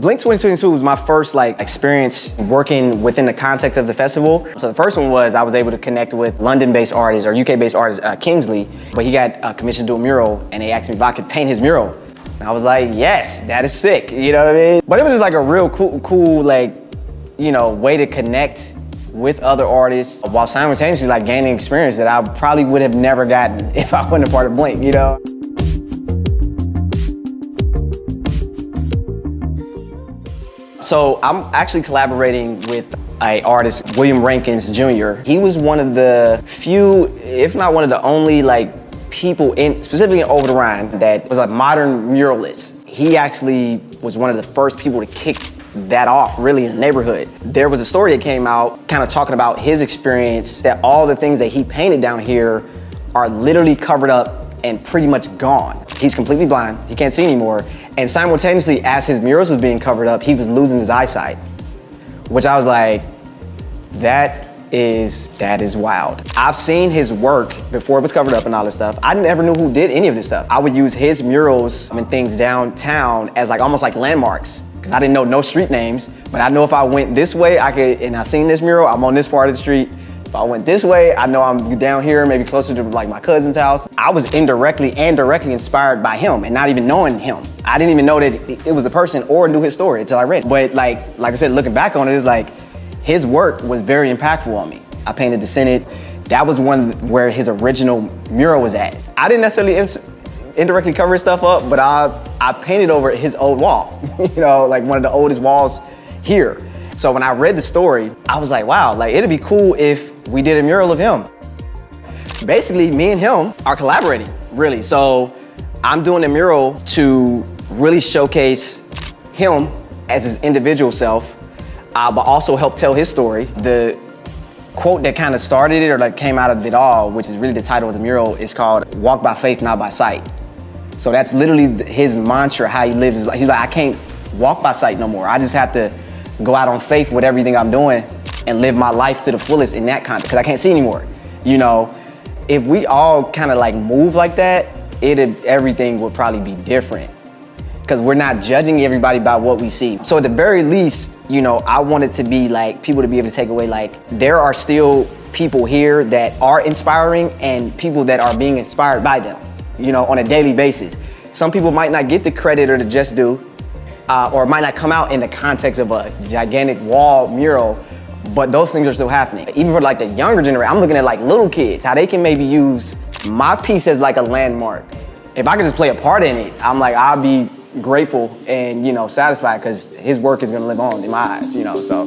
Blink 2022 was my first experience working within the context of the festival. So the first one was I was able to connect with London-based artists or UK-based artist Kingsley, but he got commissioned to do a mural and they asked me if I could paint his mural. And I was like, yes, that is sick, you know what I mean? But it was just like a real cool way to connect with other artists while simultaneously gaining experience that I probably would have never gotten if I wasn't a part of Blink, you know? So I'm actually collaborating with an artist, William Rankins Jr. He was one of the few, if not one of the only people specifically in Over the Rhine that was a modern muralist. He actually was one of the first people to kick that off really in the neighborhood. There was a story that came out kind of talking about his experience, that all the things that he painted down here are literally covered up and pretty much gone. He's completely blind, he can't see anymore. And simultaneously, as his murals was being covered up, he was losing his eyesight, which I was like, that is wild. I've seen his work before it was covered up and all this stuff. I never knew who did any of this stuff. I would use his murals and things downtown as almost like landmarks, because I didn't know no street names, but I know if I went this way, I could, and I seen this mural, I'm on this part of the street. If I went this way, I know I'm down here, maybe closer to my cousin's house. I was indirectly and directly inspired by him and not even knowing him. I didn't even know that it was a person or knew his story until I read it. But like I said, looking back on it, it's his work was very impactful on me. I painted the Senate. That was one where his original mural was at. I didn't necessarily indirectly cover his stuff up, but I painted over his old wall, you know, one of the oldest walls here. So when I read the story, I was like, wow, it'd be cool if we did a mural of him. Basically, me and him are collaborating, really. So I'm doing a mural to really showcase him as his individual self, but also help tell his story. The quote that kind of started it or came out of it all, which is really the title of the mural, is called "Walk by Faith, Not by Sight." So that's literally his mantra, how he lives his life. He's like, I can't walk by sight no more. I just have to go out on faith with everything I'm doing and live my life to the fullest in that context, because I can't see anymore. You know, if we all kind of move like that, everything would probably be different, because we're not judging everybody by what we see. So at the very least, you know, I want it to be people to be able to take away there are still people here that are inspiring and people that are being inspired by them, you know, on a daily basis. Some people might not get the credit or the just due, or it might not come out in the context of a gigantic wall mural, but those things are still happening. Even for the younger generation, I'm looking at little kids, how they can maybe use my piece as a landmark. If I could just play a part in it, I'll be grateful and, you know, satisfied, because his work is gonna live on in my eyes, you know, so.